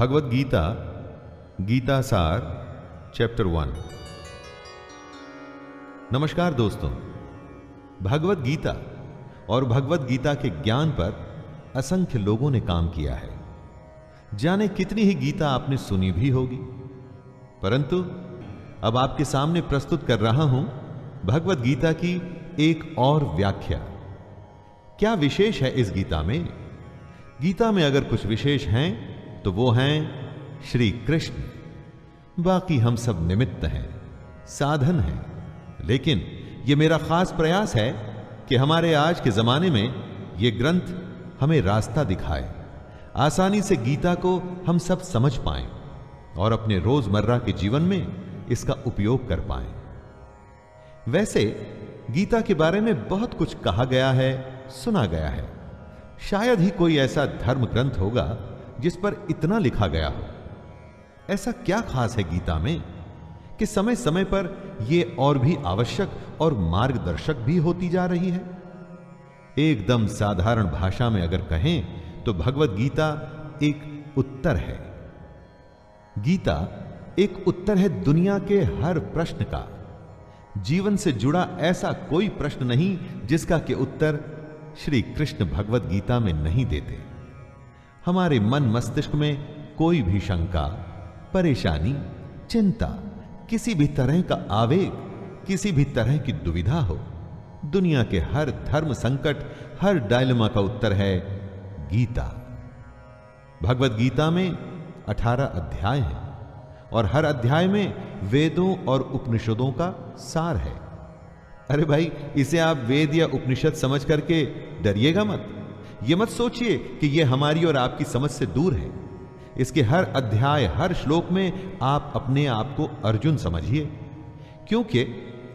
भगवद गीता गीता सार चैप्टर 1। नमस्कार दोस्तों, भगवद गीता और भगवद गीता के ज्ञान पर असंख्य लोगों ने काम किया है। जाने कितनी ही गीता आपने सुनी भी होगी, परंतु अब आपके सामने प्रस्तुत कर रहा हूं भगवद गीता की एक और व्याख्या। क्या विशेष है इस गीता में? गीता में अगर कुछ विशेष हैं तो वो हैं श्री कृष्ण। बाकी हम सब निमित्त हैं, साधन हैं। लेकिन ये मेरा खास प्रयास है कि हमारे आज के जमाने में ये ग्रंथ हमें रास्ता दिखाए, आसानी से गीता को हम सब समझ पाएं और अपने रोजमर्रा के जीवन में इसका उपयोग कर पाएं। वैसे गीता के बारे में बहुत कुछ कहा गया है, सुना गया है। शायद ही कोई ऐसा धर्म ग्रंथ होगा जिस पर इतना लिखा गया हो। ऐसा क्या खास है गीता में कि समय समय पर यह और भी आवश्यक और मार्गदर्शक भी होती जा रही है? एकदम साधारण भाषा में अगर कहें तो भगवद गीता एक उत्तर है। गीता एक उत्तर है दुनिया के हर प्रश्न का। जीवन से जुड़ा ऐसा कोई प्रश्न नहीं जिसका के उत्तर श्री कृष्ण भगवद गीता में नहीं देते। हमारे मन मस्तिष्क में कोई भी शंका, परेशानी, चिंता, किसी भी तरह का आवेग, किसी भी तरह की दुविधा हो, दुनिया के हर धर्म संकट, हर डायलेमा का उत्तर है गीता। भगवद गीता में 18 अध्याय हैं और हर अध्याय में वेदों और उपनिषदों का सार है। अरे भाई, इसे आप वेद या उपनिषद समझ करके डरिएगा मत। ये मत सोचिए कि ये हमारी और आपकी समझ से दूर है। इसके हर अध्याय, हर श्लोक में आप अपने आप को अर्जुन समझिए, क्योंकि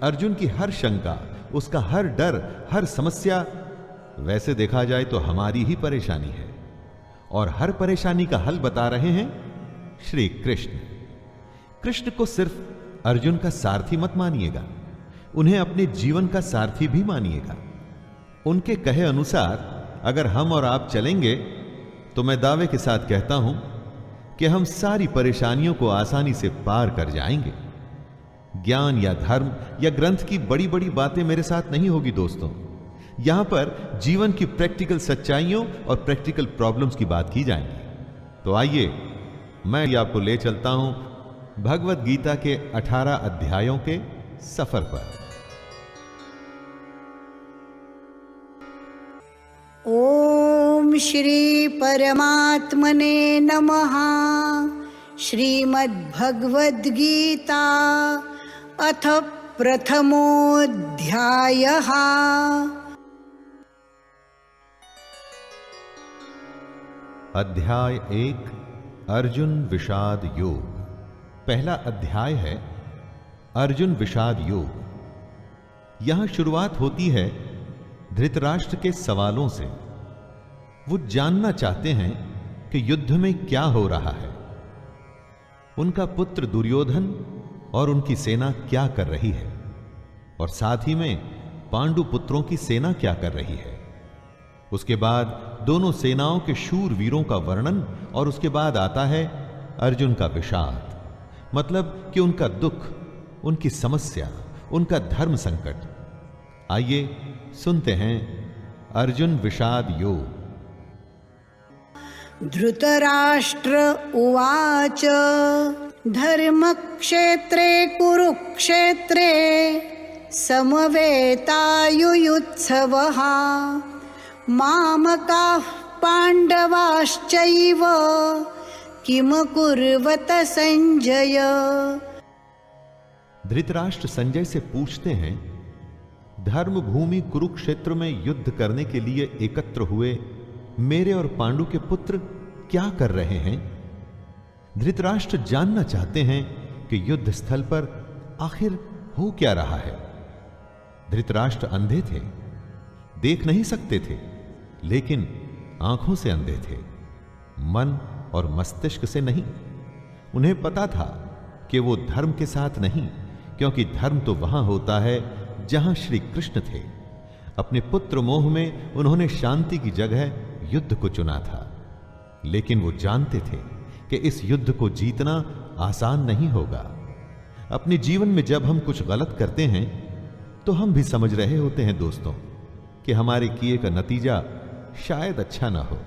अर्जुन की हर शंका, उसका हर डर, हर समस्या वैसे देखा जाए तो हमारी ही परेशानी है, और हर परेशानी का हल बता रहे हैं श्री कृष्ण। कृष्ण को सिर्फ अर्जुन का सारथी मत मानिएगा, उन्हें अपने जीवन का सारथी भी मानिएगा। उनके कहे अनुसार अगर हम और आप चलेंगे तो मैं दावे के साथ कहता हूं कि हम सारी परेशानियों को आसानी से पार कर जाएंगे। ज्ञान या धर्म या ग्रंथ की बड़ी बड़ी बातें मेरे साथ नहीं होगी दोस्तों। यहां पर जीवन की प्रैक्टिकल सच्चाइयों और प्रैक्टिकल प्रॉब्लम्स की बात की जाएगी। तो आइए मैं आपको ले चलता हूं भगवद गीता के 18 अध्यायों के सफर पर। ओम श्री परमात्मने नमः। श्रीमद्भगवद् गीता अथ प्रथमोऽध्यायः। अध्याय 1 अर्जुन विषाद योग। पहला अध्याय है अर्जुन विषाद योग। यहां शुरुआत होती है धृतराष्ट्र के सवालों से। वो जानना चाहते हैं कि युद्ध में क्या हो रहा है, उनका पुत्र दुर्योधन और उनकी सेना क्या कर रही है, और साथ ही में पांडु पुत्रों की सेना क्या कर रही है। उसके बाद दोनों सेनाओं के शूर वीरों का वर्णन, और उसके बाद आता है अर्जुन का विषाद, मतलब कि उनका दुख, उनकी समस्या, उनका धर्म संकट। आइए सुनते हैं अर्जुन विषाद योग। धृतराष्ट्र उवाच धर्मक्षेत्रे कुरुक्षेत्रे समवेतायुयुत्सवः मामकाः पाण्डवाश्चैव किम कुर्वत संजय। धृतराष्ट्र संजय से पूछते हैं, धर्म भूमि कुरुक्षेत्र में युद्ध करने के लिए एकत्र हुए मेरे और पांडु के पुत्र क्या कर रहे हैं? धृतराष्ट्र जानना चाहते हैं कि युद्ध स्थल पर आखिर हो क्या रहा है। धृतराष्ट्र अंधे थे, देख नहीं सकते थे, लेकिन आंखों से अंधे थे, मन और मस्तिष्क से नहीं। उन्हें पता था कि वो धर्म के साथ नहीं, क्योंकि धर्म तो वहां होता है जहां श्री कृष्ण थे। अपने पुत्र मोह में उन्होंने शांति की जगह युद्ध को चुना था, लेकिन वो जानते थे कि इस युद्ध को जीतना आसान नहीं होगा। अपने जीवन में जब हम कुछ गलत करते हैं तो हम भी समझ रहे होते हैं दोस्तों कि हमारे किए का नतीजा शायद अच्छा ना हो।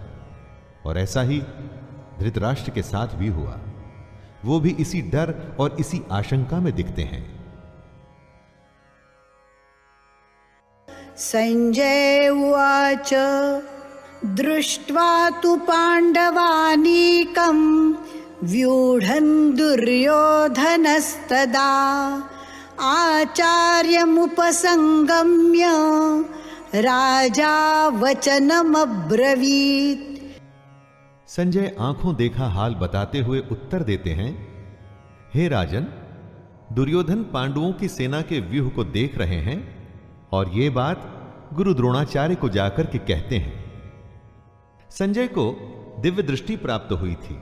और ऐसा ही धृतराष्ट्र के साथ भी हुआ। वो भी इसी डर और इसी आशंका में दिखते हैं। संजय उवाच दृष्ट्वा तु पाण्डवानीकं व्यूढन् दुर्योधनस्तदा आचार्यमुपसंगम्य राजा वचनमब्रवीत्। संजय आंखों देखा हाल बताते हुए उत्तर देते हैं, हे राजन, दुर्योधन पांडवों की सेना के व्यूह को देख रहे हैं और ये बात गुरु द्रोणाचार्य को जाकर के कहते हैं। संजय को दिव्य दृष्टि प्राप्त हुई थी।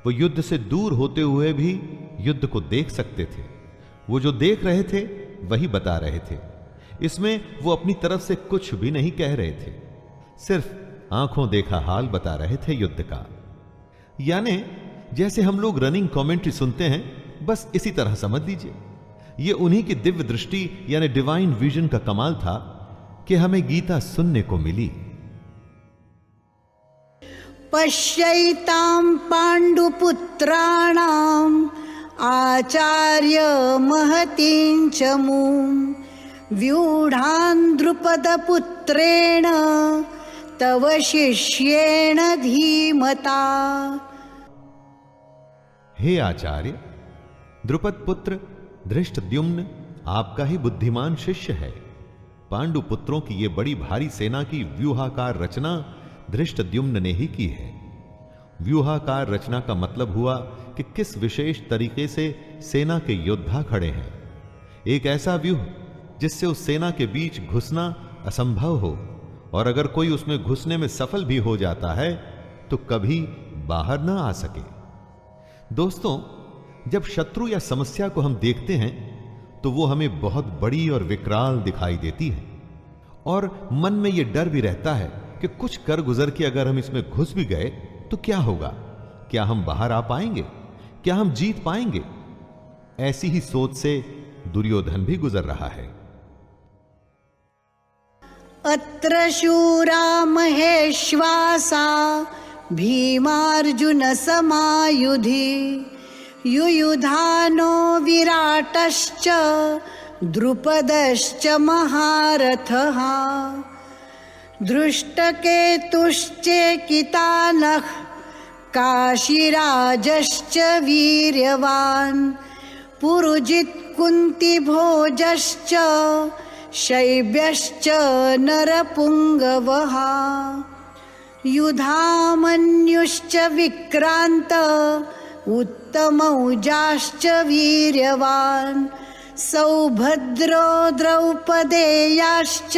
वो युद्ध से दूर होते हुए भी युद्ध को देख सकते थे। वो जो देख रहे थे वही बता रहे थे। इसमें वो अपनी तरफ से कुछ भी नहीं कह रहे थे, सिर्फ आंखों देखा हाल बता रहे थे युद्ध का। यानी जैसे हम लोग रनिंग कमेंट्री सुनते हैं, बस इसी तरह समझ लीजिए। ये उन्हीं की दिव्य दृष्टि यानी डिवाइन विजन का कमाल था कि हमें गीता सुनने को मिली। पश्यैतां पाण्डुपुत्राणाम् आचार्य महतीं च मूं व्यूढान् द्रुपदपुत्रेण तव शिष्येण धीमता। हे आचार्य, द्रुपद पुत्र धृष्टद्युम्न आपका ही बुद्धिमान शिष्य है। पांडु पुत्रों की ये बड़ी भारी सेना की व्यूहाकार रचना धृष्टद्युम्न ने ही की है। व्यूहाकार रचना का मतलब हुआ कि किस विशेष तरीके से सेना के योद्धा खड़े हैं। एक ऐसा व्यूह जिससे उस सेना के बीच घुसना असंभव हो, और अगर कोई उसमें घुसने में सफल भी हो जाता है तो कभी बाहर ना आ सके। दोस्तों, जब शत्रु या समस्या को हम देखते हैं तो वो हमें बहुत बड़ी और विकराल दिखाई देती है, और मन में ये डर भी रहता है कि कुछ कर गुजर के अगर हम इसमें घुस भी गए तो क्या होगा? क्या हम बाहर आ पाएंगे? क्या हम जीत पाएंगे? ऐसी ही सोच से दुर्योधन भी गुजर रहा है। अत्र शूरा महेश्वासा भीमार्जुन समायुधि युयुधानो विराटश्च द्रुपदश्च महारथः दृष्टकेतुश्चेकितानः काशीराजश्च वीर्यवान् पुरुजित् कुन्तिभोजश्च शैब्यश्च नरपुङ्गवः युधामन्युश्च विक्रान्त उत्तमौजाश्च वीर्यवान् सौभद्रो द्रौपदेयाश्च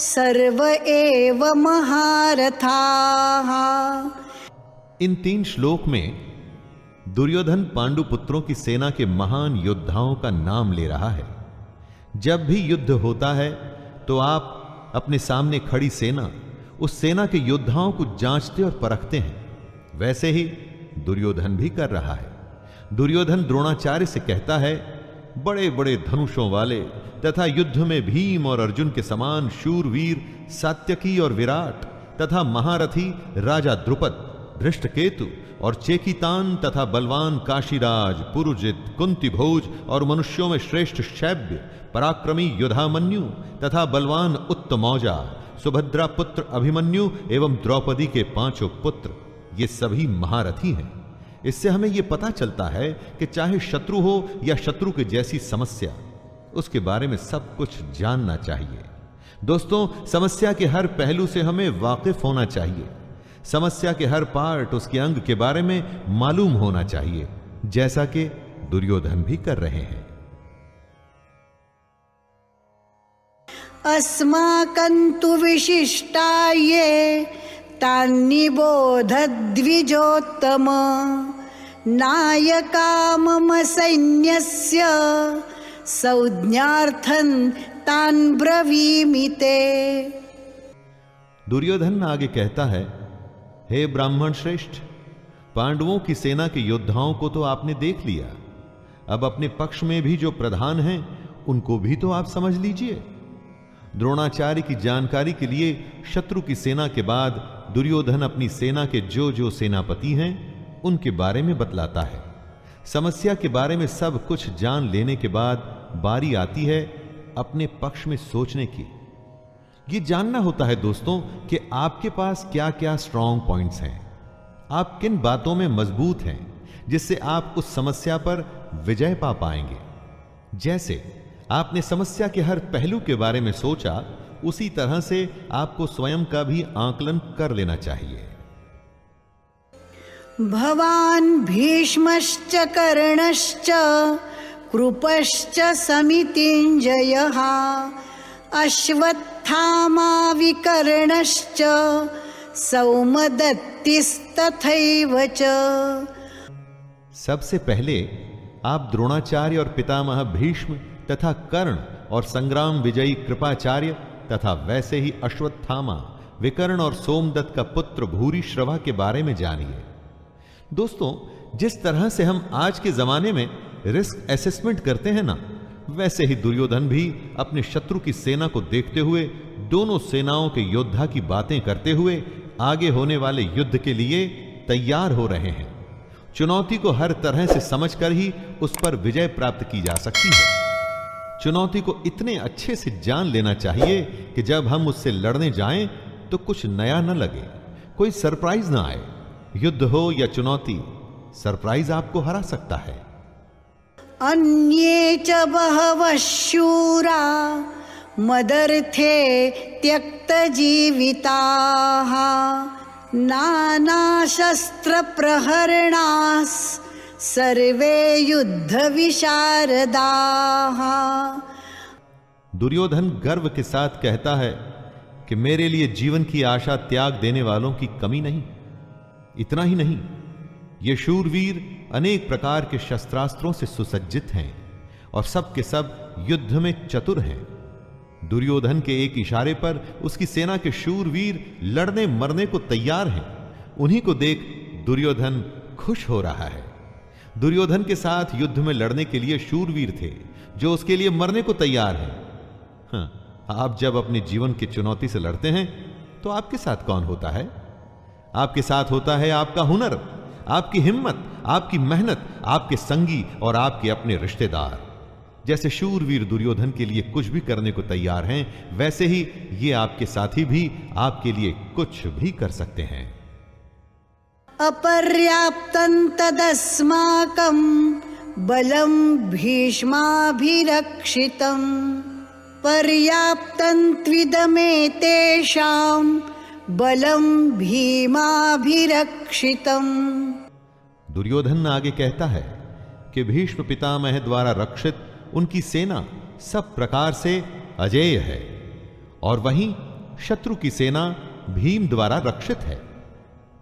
सर्व एव महारथाः। इन 3 श्लोक में दुर्योधन पांडु पुत्रों की सेना के महान योद्धाओं का नाम ले रहा है। जब भी युद्ध होता है तो आप अपने सामने खड़ी सेना, उस सेना के योद्धाओं को जांचते और परखते हैं। वैसे ही दुर्योधन भी कर रहा है। दुर्योधन द्रोणाचार्य से कहता है, बड़े बड़े धनुषों वाले तथा युद्ध में भीम और अर्जुन के समान शूरवीर सात्यकी और विराट तथा महारथी राजा द्रुपद, धृष्टकेतु और चेकितान तथा बलवान काशीराज, पुरुजित, कुंतीभोज और मनुष्यों में श्रेष्ठ शैब्य, पराक्रमी युधामन्यु तथा बलवान उत्तमौजा, सुभद्रा पुत्र अभिमन्यु एवं द्रौपदी के 5 पुत्र, ये सभी महारथी हैं। इससे हमें यह पता चलता है कि चाहे शत्रु हो या शत्रु के जैसी समस्या, उसके बारे में सब कुछ जानना चाहिए। दोस्तों, समस्या के हर पहलू से हमें वाकिफ होना चाहिए। समस्या के हर पार्ट, उसके अंग के बारे में मालूम होना चाहिए, जैसा कि दुर्योधन भी कर रहे हैं। अस्माकन्तु विशिष्टा ये तान्निबोधद्विजोत्तम नायका मम सैन्यस्य संज्ञार्थं तान् ब्रवीमि ते। दुर्योधन आगे कहता है, हे ब्राह्मण श्रेष्ठ, पांडवों की सेना के योद्धाओं को तो आपने देख लिया, अब अपने पक्ष में भी जो प्रधान हैं उनको भी तो आप समझ लीजिए। द्रोणाचार्य की जानकारी के लिए शत्रु की सेना के बाद दुर्योधन अपनी सेना के जो जो सेनापति हैं उनके बारे में बतलाता है। समस्या के बारे में सब कुछ जान लेने के बाद बारी आती है अपने पक्ष में सोचने की। यह जानना होता है दोस्तों कि आपके पास क्या क्या स्ट्रांग पॉइंट्स हैं, आप किन बातों में मजबूत हैं जिससे आप उस समस्या पर विजय पा पाएंगे। जैसे आपने समस्या के हर पहलू के बारे में सोचा, उसी तरह से आपको स्वयं का भी आकलन कर लेना चाहिए। भवान् भीष्मश्च कर्णश्च कृपश्च समितिञ्जयः अश्वत्थामा विकर्णश्च सौमदत्तिस्तथैव च। सबसे पहले आप द्रोणाचार्य और पितामह भीष्म तथा कर्ण और संग्राम विजयी कृपाचार्य तथा वैसे ही अश्वत्थामा, विकर्ण और सोमदत्त का पुत्र भूरिश्रवा के बारे में जानिए। दोस्तों, जिस तरह से हम आज के जमाने में रिस्क असेसमेंट करते हैं ना, वैसे ही दुर्योधन भी अपने शत्रु की सेना को देखते हुए दोनों सेनाओं के योद्धा की बातें करते हुए आगे होने वाले युद्ध के लिए तैयार हो रहे हैं। चुनौती को हर तरह से समझकर ही उस पर विजय प्राप्त की जा सकती है। चुनौती को इतने अच्छे से जान लेना चाहिए कि जब हम उससे लड़ने जाएं तो कुछ नया न लगे, कोई सरप्राइज ना आए। युद्ध हो या चुनौती, सरप्राइज आपको हरा सकता है। अन्ये च बहवः शूरा मदर्थे त्यक्तजीविताः नानाशस्त्रप्रहरणाः सर्वे युद्धविशारदाः। दुर्योधन गर्व के साथ कहता है कि मेरे लिए जीवन की आशा त्याग देने वालों की कमी नहीं। इतना ही नहीं, ये शूरवीर अनेक प्रकार के शस्त्रास्त्रों से सुसज्जित हैं और सब के सब युद्ध में चतुर हैं। दुर्योधन के एक इशारे पर उसकी सेना के शूरवीर लड़ने मरने को तैयार हैं। उन्हीं को देख दुर्योधन खुश हो रहा है। दुर्योधन के साथ युद्ध में लड़ने के लिए शूरवीर थे जो उसके लिए मरने को तैयार हैं। हाँ, आप जब अपने जीवन की चुनौती से लड़ते हैं तो आपके साथ कौन होता है? आपके साथ होता है आपका हुनर, आपकी हिम्मत, आपकी मेहनत, आपके संगी और आपके अपने रिश्तेदार। जैसे शूरवीर दुर्योधन के लिए कुछ भी करने को तैयार हैं, वैसे ही ये आपके साथी भी आपके लिए कुछ भी कर सकते हैं। अपर्याप्तं तदस्माकं बलं भीष्माभिरक्षितं पर्याप्तं त्विदमेतेषां बलं भीमाभिरक्षितं। दुर्योधन आगे कहता है कि भीष्म पितामह द्वारा रक्षित उनकी सेना सब प्रकार से अजेय है और वहीं शत्रु की सेना भीम द्वारा रक्षित है।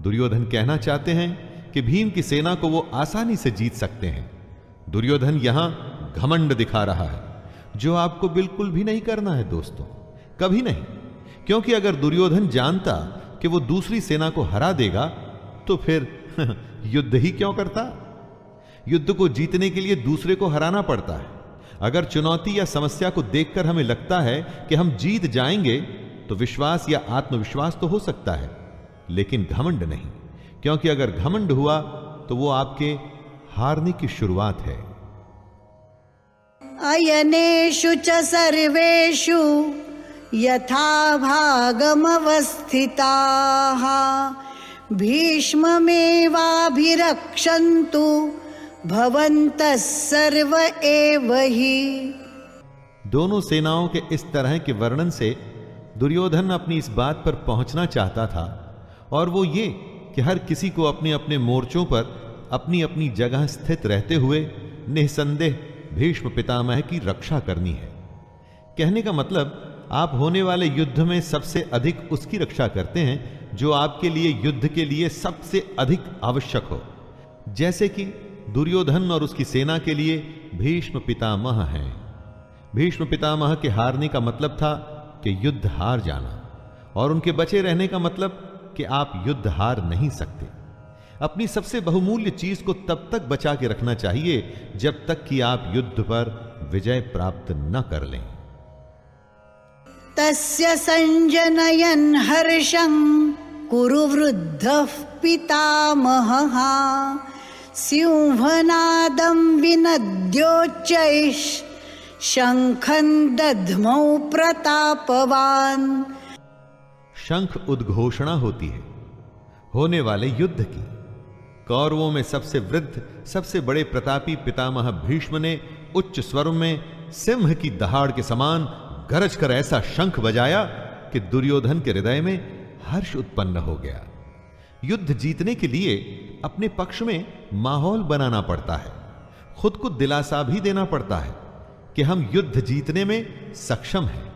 दुर्योधन कहना चाहते हैं कि भीम की सेना को वो आसानी से जीत सकते हैं। दुर्योधन यहां घमंड दिखा रहा है, जो आपको बिल्कुल भी नहीं करना है दोस्तों, कभी नहीं। क्योंकि अगर दुर्योधन जानता कि वो दूसरी सेना को हरा देगा तो फिर युद्ध ही क्यों करता? युद्ध को जीतने के लिए दूसरे को हराना पड़ता है। अगर चुनौती या समस्या को देखकर हमें लगता है कि हम जीत जाएंगे तो विश्वास या आत्मविश्वास तो हो सकता है, लेकिन घमंड नहीं। क्योंकि अगर घमंड हुआ तो वो आपके हारने की शुरुआत है। अयनेषु च सर्वेषु यथा भागमवस्थिताः भीष्ममेवाभिरक्षन्तु भवन्तः सर्व एव हि। दोनों सेनाओं के इस तरह के वर्णन से दुर्योधन अपनी इस बात पर पहुंचना चाहता था, और वो ये कि हर किसी को अपने अपने मोर्चों पर अपनी अपनी जगह स्थित रहते हुए निसंदेह भीष्म पितामह की रक्षा करनी है। कहने का मतलब, आप होने वाले युद्ध में सबसे अधिक उसकी रक्षा करते हैं जो आपके लिए युद्ध के लिए सबसे अधिक आवश्यक हो। जैसे कि दुर्योधन और उसकी सेना के लिए भीष्म पितामह हैं। भीष्म पितामह के हारने का मतलब था कि युद्ध हार जाना, और उनके बचे रहने का मतलब कि आप युद्ध हार नहीं सकते। अपनी सबसे बहुमूल्य चीज को तब तक बचा के रखना चाहिए जब तक कि आप युद्ध पर विजय प्राप्त न कर लें। तस्य संजनयन् हर्षं कुरु वृद्धः पितामहः सिंहनादं विनद्योच्चैः शंखं दध्मौ प्रतापवान्। शंख उद्घोषणा होती है होने वाले युद्ध की। कौरवों में सबसे वृद्ध, सबसे बड़े प्रतापी पितामह भीष्म ने उच्च स्वर में सिंह की दहाड़ के समान गरज कर ऐसा शंख बजाया कि दुर्योधन के हृदय में हर्ष उत्पन्न हो गया। युद्ध जीतने के लिए अपने पक्ष में माहौल बनाना पड़ता है, खुद को दिलासा भी देना पड़ता है कि हम युद्ध जीतने में सक्षम हैं।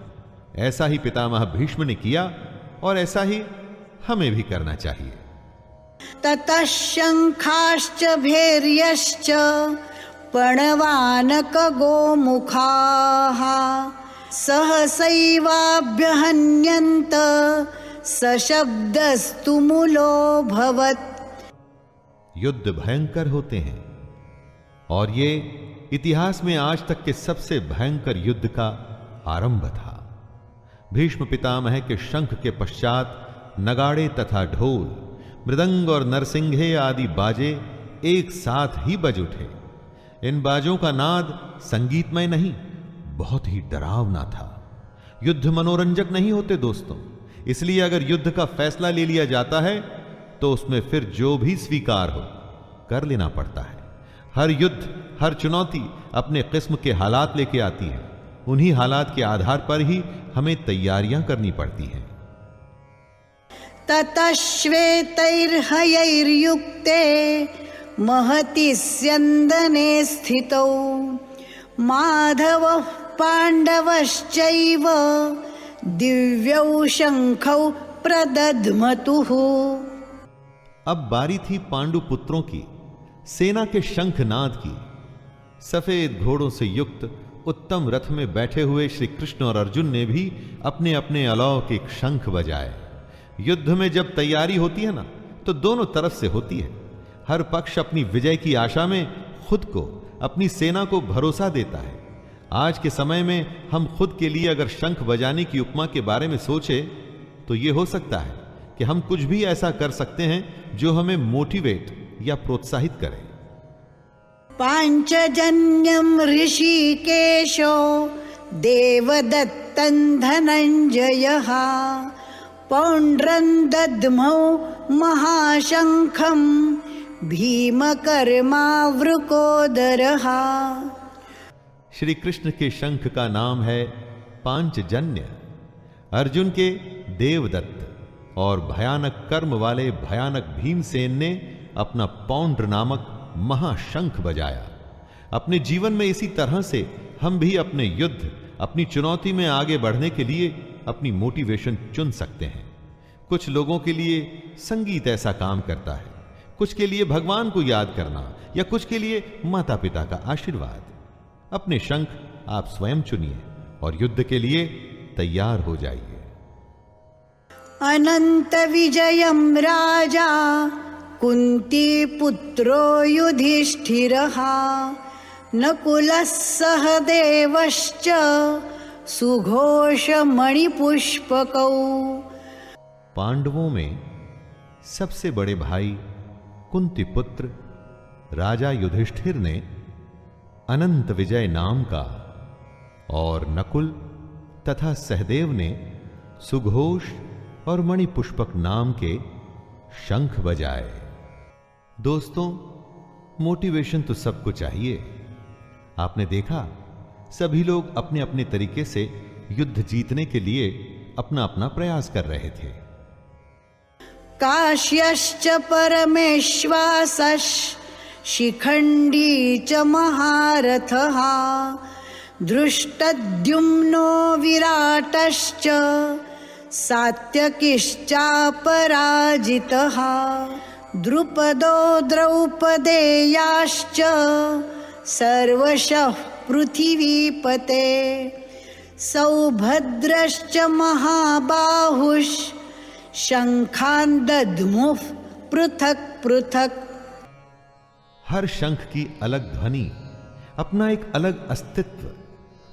ऐसा ही पितामह भीष्म ने किया और ऐसा ही हमें भी करना चाहिए। ततः शंखाश्च भैर्यश्च पणवानक गोमुखाः सहसैवाभ्यहन्यन्त सशब्दस्तु मूलोऽभवत्। युद्ध भयंकर होते हैं और ये इतिहास में आज तक के सबसे भयंकर युद्ध का आरंभ था। भीष्म पितामह के शंख के पश्चात नगाड़े तथा ढोल, मृदंग और नरसिंघे आदि बाजे एक साथ ही बज उठे। इन बाजों का नाद संगीतमय नहीं, बहुत ही डरावना था। युद्ध मनोरंजक नहीं होते दोस्तों, इसलिए अगर युद्ध का फैसला ले लिया जाता है तो उसमें फिर जो भी स्वीकार हो कर लेना पड़ता है। हर युद्ध, हर चुनौती अपने किस्म के हालात लेके आती है। उन्हीं हालात के आधार पर ही हमें तैयारियां करनी पड़ती हैं। ततः श्वेतैर्हयैर्युक्ते महति स्यन्दने स्थितौ माधवः पाण्डवश्चैव दिव्यौ शंखौ प्रदध्मतुः। अब बारी थी पांडु पुत्रों की, सेना के शंखनाद की। सफेद घोड़ों से युक्त उत्तम रथ में बैठे हुए श्री कृष्ण और अर्जुन ने भी अपने अपने अलौकिक शंख बजाए। युद्ध में जब तैयारी होती है ना, तो दोनों तरफ से होती है। हर पक्ष अपनी विजय की आशा में खुद को, अपनी सेना को भरोसा देता है। आज के समय में हम खुद के लिए अगर शंख बजाने की उपमा के बारे में सोचे तो यह हो सकता है कि हम कुछ भी ऐसा कर सकते हैं जो हमें मोटिवेट या प्रोत्साहित करे। पांचजन्यम ऋषिकेशो देवदत्तं धनंजयः पौंड्रं दद्मौ महाशंखं भीमकर्मावृकोदरः। श्री कृष्ण के शंख का नाम है पांचजन्य। अर्जुन के देवदत्त और भयानक कर्म वाले भयानक भीमसेन ने अपना पौंड्र नामक महाशंख बजाया। अपने जीवन में इसी तरह से हम भी अपने युद्ध, अपनी चुनौती में आगे बढ़ने के लिए अपनी मोटिवेशन चुन सकते हैं। कुछ लोगों के लिए संगीत ऐसा काम करता है, कुछ के लिए भगवान को याद करना, या कुछ के लिए माता पिता का आशीर्वाद। अपने शंख आप स्वयं चुनिए और युद्ध के लिए तैयार हो जाइए। अनंत विजयम राजा कुंती पुत्रो युधिष्ठिरः नकुलः सहदेवश्च सुघोष मणिपुष्पकौ। पांडवों में सबसे बड़े भाई कुंती पुत्र राजा युधिष्ठिर ने अनंत विजय नाम का और नकुल तथा सहदेव ने सुघोष और मणिपुष्पक नाम के शंख बजाए। दोस्तों, मोटिवेशन तो सबको चाहिए। आपने देखा सभी लोग अपने अपने तरीके से युद्ध जीतने के लिए अपना अपना प्रयास कर रहे थे। काश्यश्च परमेश्वासश् शिखंडी च महारथः दृष्टद्युम्नो विराटश्च सात्यकिश्चापराजितः द्रुपदो द्रौपदेयाश्च सर्वशः पृथिवीपते सौभद्रश्च महाबाहुश्च शंखान् दद्मुः पृथक् पृथक्। हर शंख की अलग ध्वनि, अपना एक अलग अस्तित्व।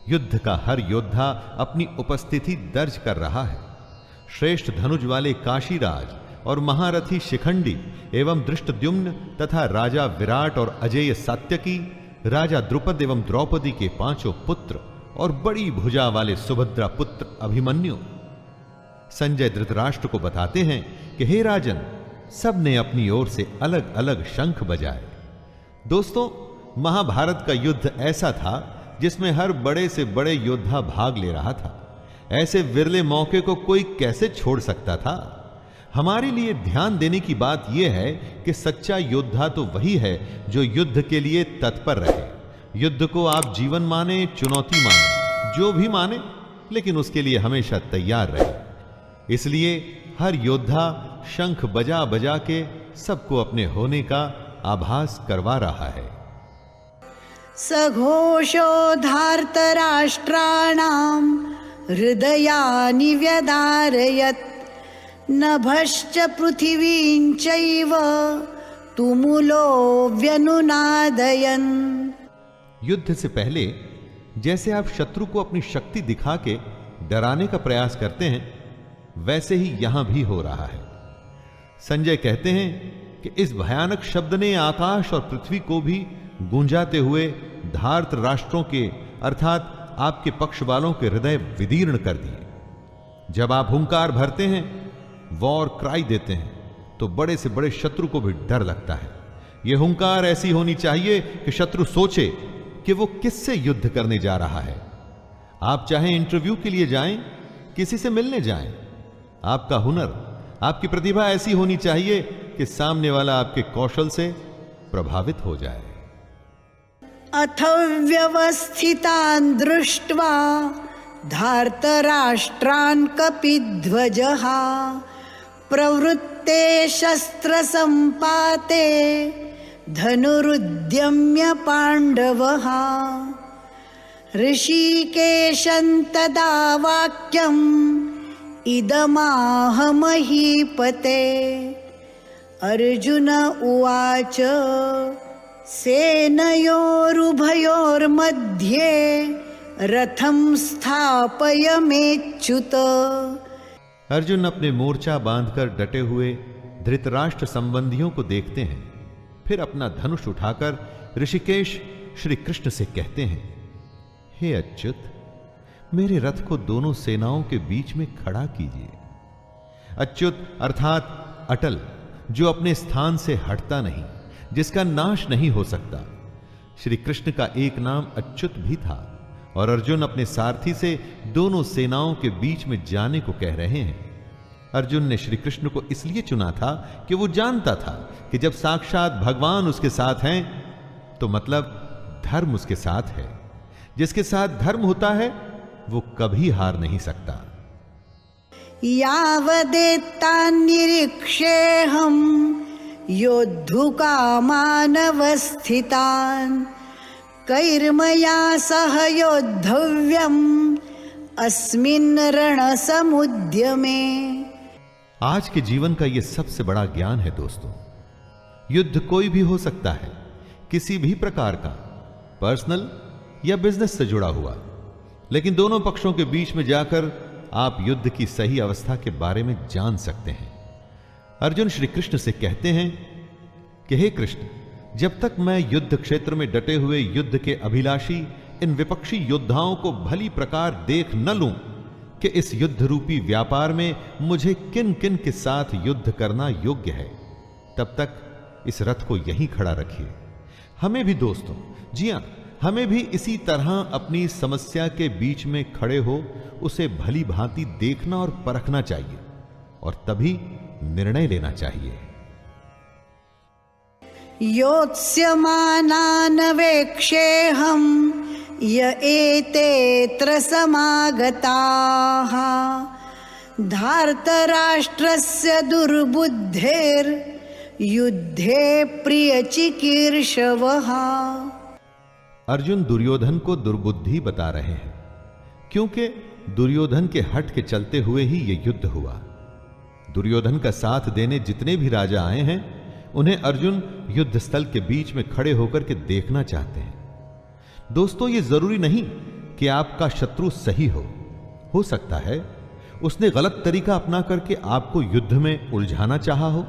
युद्ध का हर योद्धा अपनी उपस्थिति दर्ज कर रहा है। श्रेष्ठ धनुज वाले काशीराज और महारथी शिखंडी एवं धृष्टद्युम्न तथा राजा विराट और अजेय सात्यकी, राजा द्रुपद एवं द्रौपदी के 5 पुत्र और बड़ी भुजा वाले सुभद्रा पुत्र अभिमन्यु। संजय धृतराष्ट्र को बताते हैं कि हे राजन, सब ने अपनी ओर से अलग अलग शंख बजाए। दोस्तों, महाभारत का युद्ध ऐसा था जिसमें हर बड़े से बड़े योद्धा भाग ले रहा था। ऐसे विरले मौके को कोई कैसे छोड़ सकता था। हमारे लिए ध्यान देने की बात यह है कि सच्चा योद्धा तो वही है जो युद्ध के लिए तत्पर रहे। युद्ध को आप जीवन माने, चुनौती माने, जो भी माने, लेकिन उसके लिए हमेशा तैयार रहे। इसलिए हर योद्धा शंख बजा बजा के सबको अपने होने का आभास करवा रहा है। सघोषो धार्तराष्ट्राणां हृदयानि व्यधारयत्। नभश्च पृथिवीं चैव तुमुलो व्यनुनादयन्। युद्ध से पहले जैसे आप शत्रु को अपनी शक्ति दिखा के डराने का प्रयास करते हैं, वैसे ही यहां भी हो रहा है। संजय कहते हैं कि इस भयानक शब्द ने आकाश और पृथ्वी को भी गूंजाते हुए धार्त राष्ट्रों के अर्थात आपके पक्ष वालों के हृदय विदीर्ण कर दिए। जब आप हुंकार भरते हैं, वॉर क्राई देते हैं, तो बड़े से बड़े शत्रु को भी डर लगता है। यह हुंकार ऐसी होनी चाहिए कि शत्रु सोचे कि वो किससे युद्ध करने जा रहा है। आप चाहे इंटरव्यू के लिए जाएं, किसी से मिलने जाएं, आपका हुनर, आपकी प्रतिभा ऐसी होनी चाहिए कि सामने वाला आपके कौशल से प्रभावित हो जाए। अथ व्यवस्थितान् दृष्ट्वा धार्तराष्ट्रान् कपिध्वजः प्रवृत्ते शस्त्रसम्पाते धनुरुद्यम्य पाण्डवः। ऋषिकेशं तदा वाक्यम् इदमाह महीपते। अर्जुन उवाच सेनयोरुभयोर्मध्ये रथं स्थापयमेच्युत। अर्जुन अपने मोर्चा बांधकर डटे हुए धृतराष्ट्र संबंधियों को देखते हैं, फिर अपना धनुष उठाकर ऋषिकेश श्री कृष्ण से कहते हैं, हे अच्युत, मेरे रथ को दोनों सेनाओं के बीच में खड़ा कीजिए। अच्युत अर्थात अटल, जो अपने स्थान से हटता नहीं, जिसका नाश नहीं हो सकता। श्री कृष्ण का एक नाम अच्युत भी था और अर्जुन अपने सारथी से दोनों सेनाओं के बीच में जाने को कह रहे हैं। अर्जुन ने श्री कृष्ण को इसलिए चुना था कि वो जानता था कि जब साक्षात भगवान उसके साथ हैं तो मतलब धर्म उसके साथ है। जिसके साथ धर्म होता है वो कभी हार नहीं सकता। यावदेतान्निरीक्षेऽहं योद्धुकामानवस्थितान् कैर्मया सह योद्धव्यम् अस्मिन् रणसमुद्यमे। आज के जीवन का यह सबसे बड़ा ज्ञान है दोस्तों। युद्ध कोई भी हो सकता है, किसी भी प्रकार का, पर्सनल या बिजनेस से जुड़ा हुआ, लेकिन दोनों पक्षों के बीच में जाकर आप युद्ध की सही अवस्था के बारे में जान सकते हैं। अर्जुन श्री कृष्ण से कहते हैं कि हे कृष्ण, जब तक मैं युद्ध क्षेत्र में डटे हुए युद्ध के अभिलाषी इन विपक्षी योद्धाओं को भली प्रकार देख न लूं कि इस युद्ध रूपी व्यापार में मुझे किन किन के साथ युद्ध करना योग्य है, तब तक इस रथ को यहीं खड़ा रखिए। हमें भी दोस्तों, जी हां, हमें भी इसी तरह अपनी समस्या के बीच में खड़े हो उसे भली भांति देखना और परखना चाहिए और तभी निर्णय लेना चाहिए। योत्स्यमानानवेक्षेऽहं य एतेऽत्र समागताः धार्तराष्ट्रस्य दुर्बुद्धेर्युद्धे प्रियचिकीर्षवः। अर्जुन दुर्योधन को दुर्बुद्धि बता रहे हैं, क्योंकि दुर्योधन के हट के चलते हुए ही यह युद्ध हुआ। दुर्योधन का साथ देने जितने भी राजा आए हैं उन्हें अर्जुन युद्ध स्थल के बीच में खड़े होकर के देखना चाहते हैं। दोस्तों, यह जरूरी नहीं कि आपका शत्रु सही हो सकता है उसने गलत तरीका अपना करके आपको युद्ध में उलझाना चाहा हो,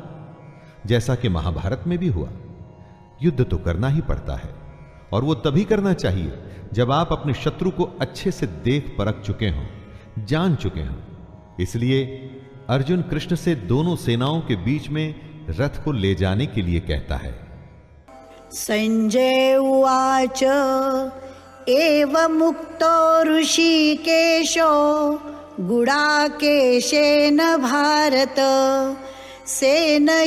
जैसा कि महाभारत में भी हुआ। युद्ध तो करना ही पड़ता है, और वो तभी करना चाहिए जब आप अपने शत्रु को अच्छे से देख परख चुके हों, जान चुके हों। इसलिए अर्जुन कृष्ण से दोनों सेनाओं के बीच में रथ को ले जाने के लिए कहता है। संजय उवाच एवमुक्तो ऋषिकेशो गुडाकेशेन भारत सेनयोरुभयोर्मध्ये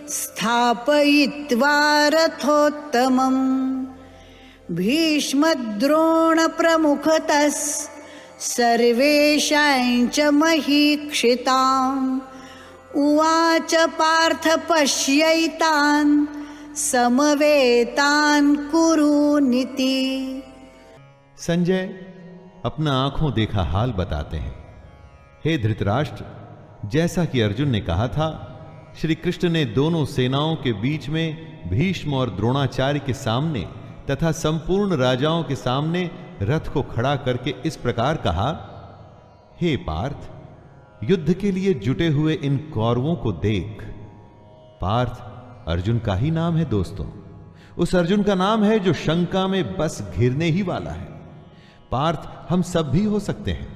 स्थापयित्वा रथोत्तमम् भीष्मद्रोणप्रमुखतः सर्वेषां च महीक्षिताम् उवाच पार्थ पश्यैतान् समवेतान् कुरुनिति। संजय अपना आंखों देखा हाल बताते हैं। हे धृतराष्ट्र, जैसा कि अर्जुन ने कहा था, श्री कृष्ण ने दोनों सेनाओं के बीच में भीष्म और द्रोणाचार्य के सामने तथा संपूर्ण राजाओं के सामने रथ को खड़ा करके इस प्रकार कहा, हे पार्थ, युद्ध के लिए जुटे हुए इन कौरवों को देख। पार्थ अर्जुन का ही नाम है दोस्तों, उस अर्जुन का नाम है जो शंका में बस घिरने ही वाला है। पार्थ हम सब भी हो सकते हैं,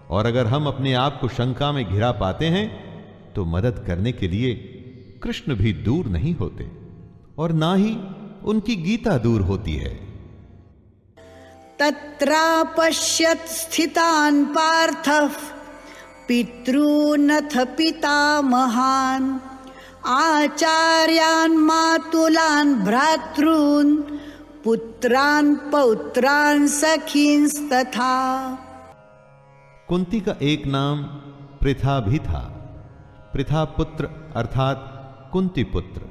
और अगर हम अपने आप को शंका में घिरा पाते हैं तो मदद करने के लिए कृष्ण भी दूर नहीं होते, और ना ही उनकी गीता दूर होती है। तत्रापश्यत् स्थितान् पार्थः पितॄनथ पितामहान् आचार्यान् मातुलान् भ्रातॄन् पुत्रान् पौत्रान् सखींस्तथा। कुंती का एक नाम पृथा भी था। पृथा पुत्र अर्थात कुंती पुत्र।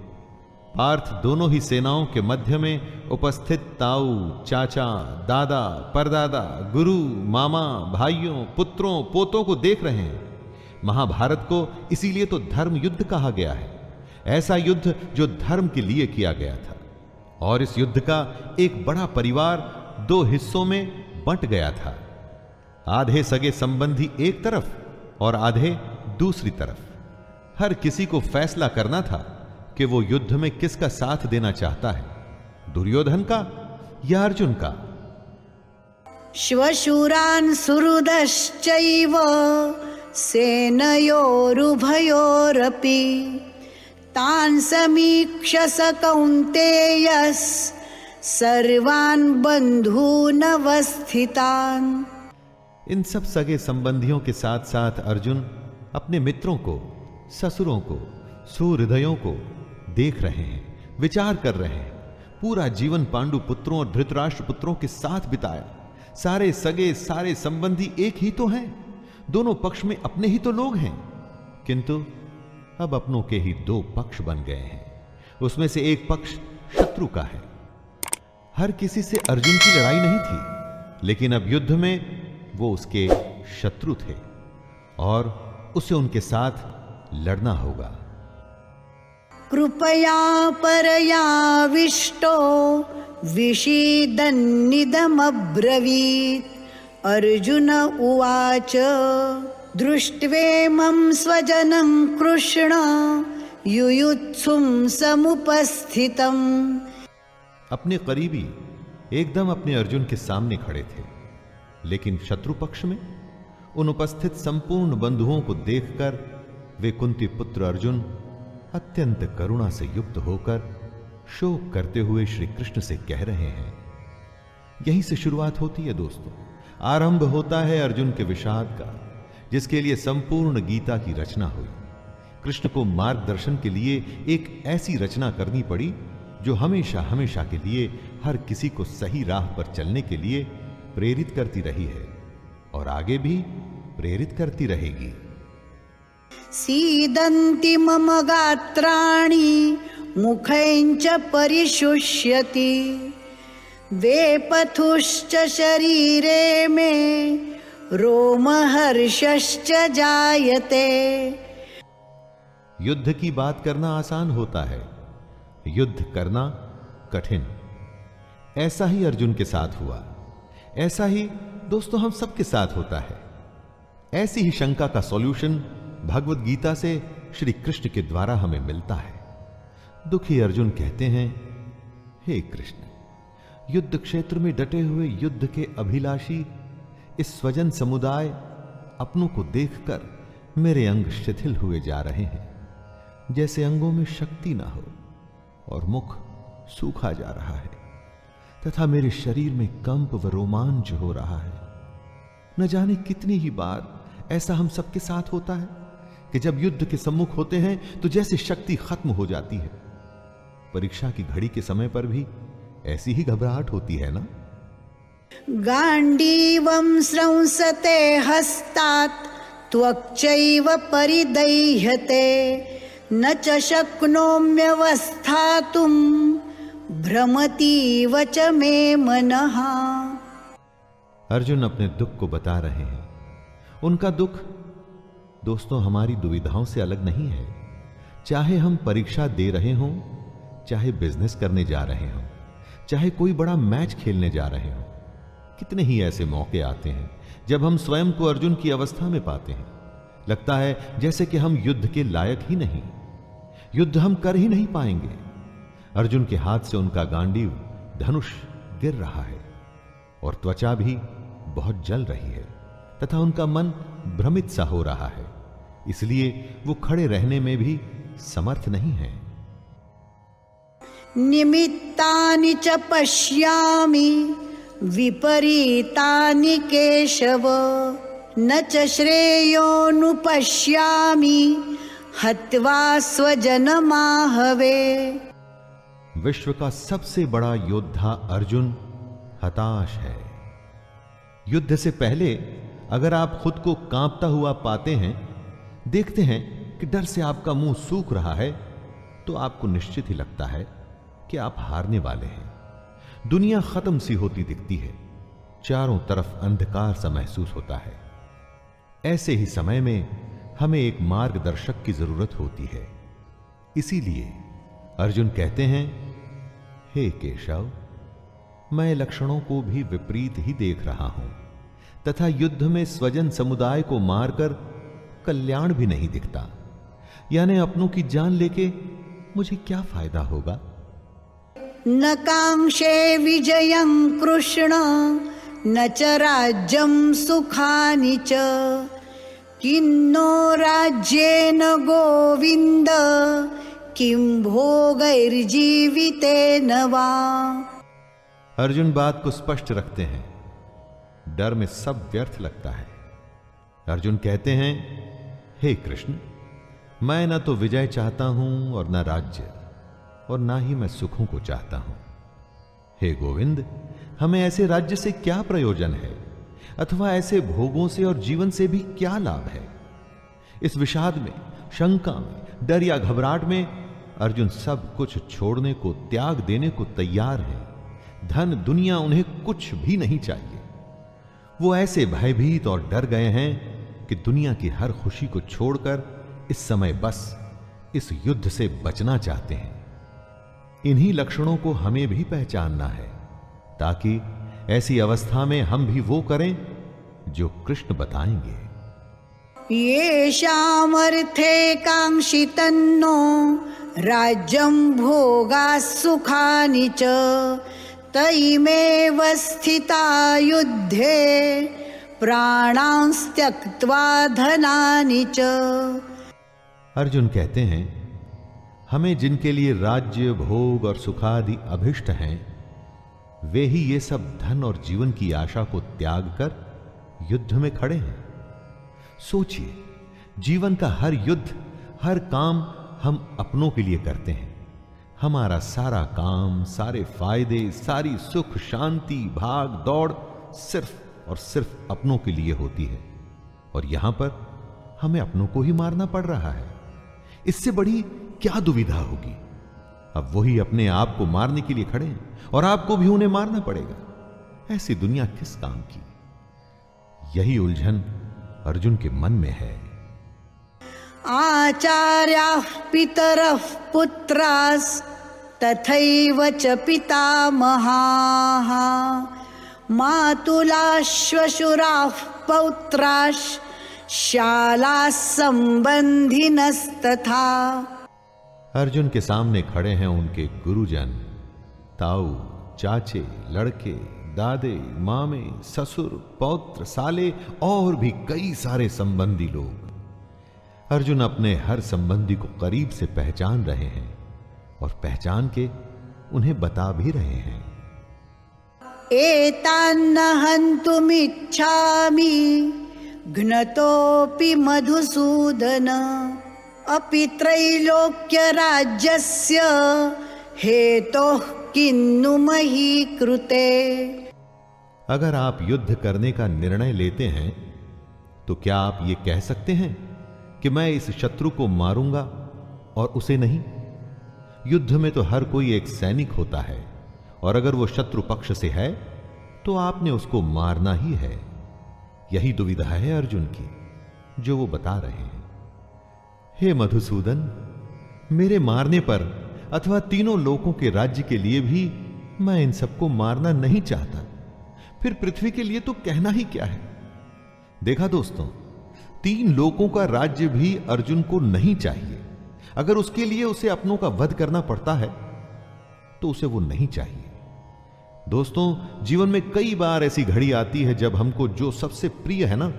पार्थ दोनों ही सेनाओं के मध्य में उपस्थित ताऊ, चाचा, दादा, परदादा, गुरु, मामा, भाइयों, पुत्रों, पोतों को देख रहे हैं। महाभारत को इसीलिए तो धर्म युद्ध कहा गया है, ऐसा युद्ध जो धर्म के लिए किया गया था। और इस युद्ध का एक बड़ा परिवार दो हिस्सों में बंट गया था। आधे सगे संबंधी एक तरफ और आधे दूसरी तरफ। हर किसी को फैसला करना था कि वो युद्ध में किसका साथ देना चाहता है, दुर्योधन का या अर्जुन का। श्वशूरान् सुहृदश्चैव सेनयोरुभयोरपि तान् समीक्ष्य स कौन्तेयः सर्वान् बन्धूनवस्थितान्। इन सब सगे संबंधियों के साथ साथ अर्जुन अपने मित्रों को, ससुरों को, सुहृदयों को देख रहे हैं, विचार कर रहे हैं। पूरा जीवन पांडु पुत्रों और धृतराष्ट्र पुत्रों के साथ बिताया। सारे सगे, सारे संबंधी एक ही तो हैं, दोनों पक्ष में अपने ही तो लोग हैं, किंतु अब अपनों के ही दो पक्ष बन गए हैं। उसमें से एक पक्ष शत्रु का है। हर किसी से अर्जुन की लड़ाई नहीं थी, लेकिन अब युद्ध में वो उसके शत्रु थे और उसे उनके साथ लड़ना होगा। कृपया परयाविष्टो विषीदन्निदमब्रवीत्। अर्जुन उवाच दृष्ट्वेमं स्वजनं कृष्ण युयुत्सुं समुपस्थितम्। अपने करीबी एकदम अपने अर्जुन के सामने खड़े थे, लेकिन शत्रु पक्ष में उन उपस्थित संपूर्ण बंधुओं को देखकर वे कुंती पुत्र अर्जुन अत्यंत करुणा से युक्त होकर शोक करते हुए श्री कृष्ण से कह रहे हैं। यहीं से शुरुआत होती है दोस्तों, आरंभ होता है अर्जुन के विषाद का, जिसके लिए संपूर्ण गीता की रचना हुई। कृष्ण को मार्गदर्शन के लिए एक ऐसी रचना करनी पड़ी जो हमेशा हमेशा के लिए हर किसी को सही राह पर चलने के लिए प्रेरित करती रही है और आगे भी प्रेरित करती रहेगी। सीदन्ति मम गात्राणि मुखैश्च परिशुष्यति वेपथुश्च शरीरे मे रोमहर्षश्च जायते। युद्ध की बात करना आसान होता है, युद्ध करना कठिन। ऐसा ही अर्जुन के साथ हुआ, ऐसा ही दोस्तों हम सबके साथ होता है। ऐसी ही शंका का सॉल्यूशन भगवत गीता से श्री कृष्ण के द्वारा हमें मिलता है। दुखी अर्जुन कहते हैं, हे कृष्ण, युद्ध क्षेत्र में डटे हुए युद्ध के अभिलाषी इस स्वजन समुदाय अपनों को देखकर मेरे अंग शिथिल हुए जा रहे हैं, जैसे अंगों में शक्ति ना हो और मुख सूखा जा रहा है तथा मेरे शरीर में कंप व रोमांच हो रहा है। न जाने कितनी ही बार ऐसा हम सबके साथ होता है कि जब युद्ध के सम्मुख होते हैं तो जैसे शक्ति खत्म हो जाती है। परीक्षा की घड़ी के समय पर भी ऐसी ही घबराहट होती है ना। गांडीवं स्रंसते हस्तात् त्वक्चैव परिदह्यते न च शक्नोम्यवस्थातुं भ्रमतीव च मे मनः। अर्जुन अपने दुख को बता रहे हैं। उनका दुख दोस्तों हमारी दुविधाओं से अलग नहीं है। चाहे हम परीक्षा दे रहे हों, चाहे बिजनेस करने जा रहे हों, चाहे कोई बड़ा मैच खेलने जा रहे हों, कितने ही ऐसे मौके आते हैं जब हम स्वयं को अर्जुन की अवस्था में पाते हैं। लगता है जैसे कि हम युद्ध के लायक ही नहीं, युद्ध हम कर ही नहीं पाएंगे। अर्जुन के हाथ से उनका गांडीव धनुष गिर रहा है और त्वचा भी बहुत जल रही है तथा उनका मन भ्रमित सा हो रहा है, इसलिए वो खड़े रहने में भी समर्थ नहीं है। निमित्तानि च पश्यामि विपरीतानि केशव न च श्रेयोनुपश्यामि हत्वा स्वजनमाहवे। विश्व का सबसे बड़ा योद्धा अर्जुन हताश है। युद्ध से पहले अगर आप खुद को कांपता हुआ पाते हैं, देखते हैं कि डर से आपका मुंह सूख रहा है, तो आपको निश्चित ही लगता है कि आप हारने वाले हैं। दुनिया खत्म सी होती दिखती है, चारों तरफ अंधकार सा महसूस होता है। ऐसे ही समय में हमें एक मार्गदर्शक की जरूरत होती है। इसीलिए अर्जुन कहते हैं, हे केशव, मैं लक्षणों को भी विपरीत ही देख रहा हूं तथा युद्ध में स्वजन समुदाय को मारकर कल्याण भी नहीं दिखता। यानी अपनों की जान लेके मुझे क्या फायदा होगा। न कांक्षे विजयं कृष्ण न च राज्यं सुखानि च किन्नो राज्येन गोविंद किं भोगैर्जीवितेन वा। अर्जुन बात को स्पष्ट रखते हैं। डर में सब व्यर्थ लगता है। अर्जुन कहते हैं, हे कृष्ण, मैं न तो विजय चाहता हूं और न राज्य, और ना ही मैं सुखों को चाहता हूं। हे गोविंद, हमें ऐसे राज्य से क्या प्रयोजन है अथवा ऐसे भोगों से और जीवन से भी क्या लाभ है। इस विषाद में, शंका में, डर या घबराहट में अर्जुन सब कुछ छोड़ने को, त्याग देने को तैयार है। धन दुनिया उन्हें कुछ भी नहीं चाहिए। वो ऐसे भयभीत और डर गए हैं कि दुनिया की हर खुशी को छोड़कर इस समय बस इस युद्ध से बचना चाहते हैं। इन्हीं लक्षणों को हमें भी पहचानना है ताकि ऐसी अवस्था में हम भी वो करें जो कृष्ण बताएंगे। येषामर्थे कांक्षितन्नो राज्यं भोगा सुखानि च तैमेव स्थिता युद्धे प्राणांस त्यक्त्वा धनानि च। अर्जुन कहते हैं, हमें जिनके लिए राज्य, भोग और सुखादि अभिष्ट हैं, वे ही ये सब धन और जीवन की आशा को त्याग कर युद्ध में खड़े हैं। सोचिए, जीवन का हर युद्ध, हर काम हम अपनों के लिए करते हैं। हमारा सारा काम, सारे फायदे, सारी सुख शांति, भाग दौड़ सिर्फ और सिर्फ अपनों के लिए होती है, और यहां पर हमें अपनों को ही मारना पड़ रहा है। इससे बड़ी क्या दुविधा होगी। अब वही अपने आप को मारने के लिए खड़े हैं और आपको भी उन्हें मारना पड़ेगा। ऐसी दुनिया किस काम की। यही उलझन अर्जुन के मन में है। आचार्याः पितरः पुत्रास्तथैव च पितामहाः मातुलाः श्वशुराः पौत्राः शालाः संबंधिनस्तथा। अर्जुन के सामने खड़े हैं उनके गुरुजन, ताऊ, चाचे, लड़के, दादे, मामे, ससुर, पौत्र, साले और भी कई सारे संबंधी लोग। अर्जुन अपने हर संबंधी को करीब से पहचान रहे हैं और पहचान के उन्हें बता भी रहे हैं। एतान्न हन्तुमिच्छामि घ्नतोऽपि मधुसूदन अपि त्रैलोक्य राज्यस्य हेतोः किन्नु मही कृते। अगर आप युद्ध करने का निर्णय लेते हैं तो क्या आप ये कह सकते हैं कि मैं इस शत्रु को मारूंगा और उसे नहीं? युद्ध में तो हर कोई एक सैनिक होता है और अगर वो शत्रु पक्ष से है तो आपने उसको मारना ही है। यही दुविधा है अर्जुन की जो वो बता रहे हैं। हे मधुसूदन, मेरे मारने पर अथवा तीनों लोकों के राज्य के लिए भी मैं इन सबको मारना नहीं चाहता, फिर पृथ्वी के लिए तो कहना ही क्या है। देखा दोस्तों, 3 लोकों का राज्य भी अर्जुन को नहीं चाहिए। अगर उसके लिए उसे अपनों का वध करना पड़ता है तो उसे वो नहीं चाहिए। दोस्तों, जीवन में कई बार ऐसी घड़ी आती है जब हमको जो सबसे प्रिय है ना,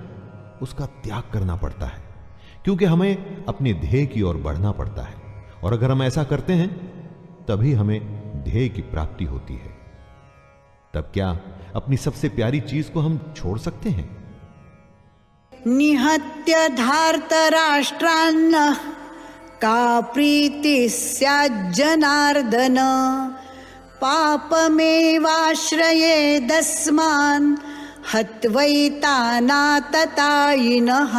उसका त्याग करना पड़ता है, क्योंकि हमें अपने ध्येय की ओर बढ़ना पड़ता है। और अगर हम ऐसा करते हैं तभी हमें ध्येय की प्राप्ति होती है। तब क्या अपनी सबसे प्यारी चीज को हम छोड़ सकते हैं? निहत्य धार्तराष्ट्रान्नः का प्रीतिः स्याज्जनार्दन पापमेवाश्रयेदस्मान् हत्वैतानाततायिनः।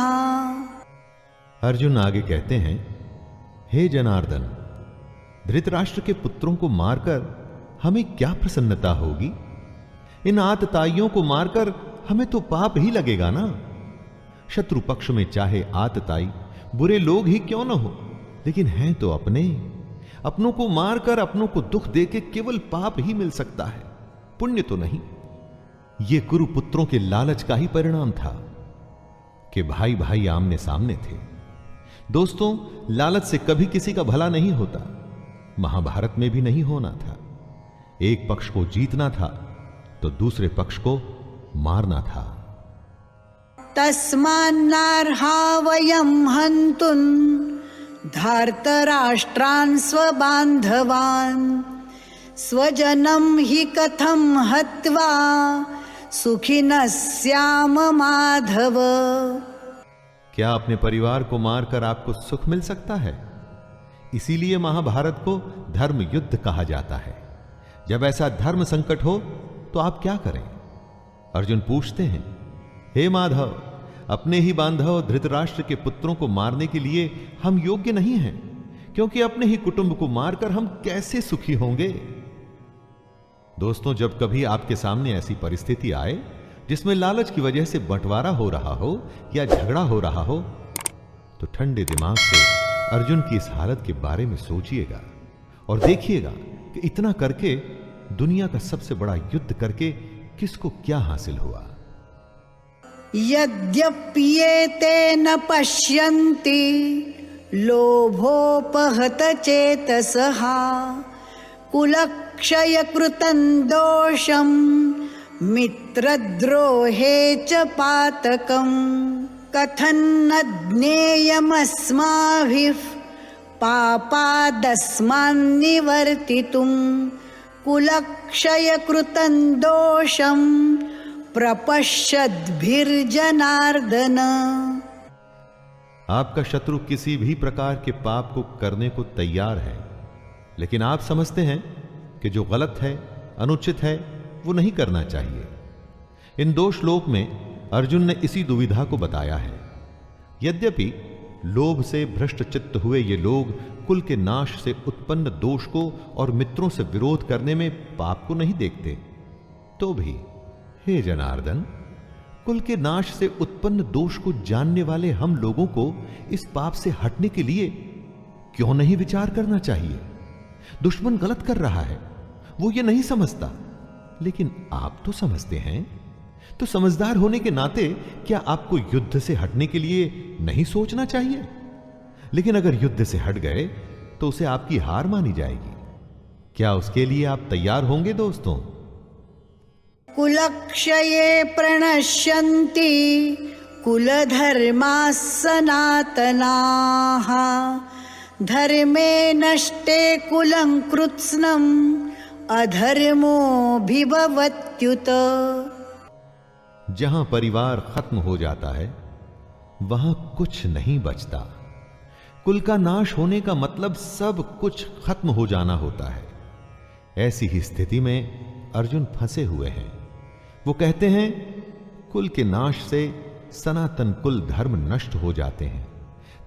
अर्जुन आगे कहते हैं, हे जनार्दन, धृतराष्ट्र के पुत्रों को मारकर हमें क्या प्रसन्नता होगी? इन आतताइयों को मारकर हमें तो पाप ही लगेगा ना। शत्रु पक्ष में चाहे आतताई बुरे लोग ही क्यों न हो, लेकिन हैं तो अपने। अपनों को मारकर अपनों को दुख देके केवल पाप ही मिल सकता है, पुण्य तो नहीं। ये कुरुपुत्रों के लालच का ही परिणाम था कि भाई भाई आमने सामने थे। दोस्तों, लालच से कभी किसी का भला नहीं होता। महाभारत में भी नहीं होना था। एक पक्ष को जीतना था तो दूसरे पक्ष को मारना था। तस्मान्नार्हा वयं हन्तुं धार्तराष्ट्रान् स्वबान्धवान् स्वजनं हि कथं हत्वा सुखिनः स्याम माधव। क्या अपने परिवार को मारकर आपको सुख मिल सकता है? इसीलिए महाभारत को धर्म युद्ध कहा जाता है। जब ऐसा धर्म संकट हो तो आप क्या करें? अर्जुन पूछते हैं, हे माधव, अपने ही बांधव धृतराष्ट्र के पुत्रों को मारने के लिए हम योग्य नहीं हैं, क्योंकि अपने ही कुटुंब को मारकर हम कैसे सुखी होंगे? दोस्तों, जब कभी आपके सामने ऐसी परिस्थिति आए जिसमें लालच की वजह से बंटवारा हो रहा हो या झगड़ा हो रहा हो, तो ठंडे दिमाग से अर्जुन की इस हालत के बारे में सोचिएगा और देखिएगा कि इतना करके दुनिया का सबसे बड़ा युद्ध करके किसको क्या हासिल हुआ। यद्यप्येते न पश्यन्ति लोभोपहत चेतसः कुलक्षय कृतं दोषं मित्रद्रोहे च पातकं कथन्न ज्ञेयमस्माभिः पापादस्मान्निवर्तितुं कुलक्षय कृतं दोषं प्रपश्यद्भिर्जनार्दन। आपका शत्रु किसी भी प्रकार के पाप को करने को तैयार है, लेकिन आप समझते हैं कि जो गलत है, अनुचित है, वो नहीं करना चाहिए। इन दो श्लोक में अर्जुन ने इसी दुविधा को बताया है। यद्यपि लोभ से भ्रष्ट चित्त हुए ये लोग कुल के नाश से उत्पन्न दोष को और मित्रों से विरोध करने में पाप को नहीं देखते, तो भी हे जनार्दन, कुल के नाश से उत्पन्न दोष को जानने वाले हम लोगों को इस पाप से हटने के लिए क्यों नहीं विचार करना चाहिए? दुश्मन गलत कर रहा है, वो ये नहीं समझता, लेकिन आप तो समझते हैं। तो समझदार होने के नाते क्या आपको युद्ध से हटने के लिए नहीं सोचना चाहिए? लेकिन अगर युद्ध से हट गए तो उसे आपकी हार मानी जाएगी। क्या उसके लिए आप तैयार होंगे दोस्तों? कुलक्षये प्रणश्यन्ति कुलधर्माः सनातनाः धर्मे नष्टे कुलं कृत्स्नम् अधर्मोऽभिभवत्युत। जहां परिवार खत्म हो जाता है वहां कुछ नहीं बचता। कुल का नाश होने का मतलब सब कुछ खत्म हो जाना होता है। ऐसी ही स्थिति में अर्जुन फंसे हुए हैं। वो कहते हैं कुल के नाश से सनातन कुल धर्म नष्ट हो जाते हैं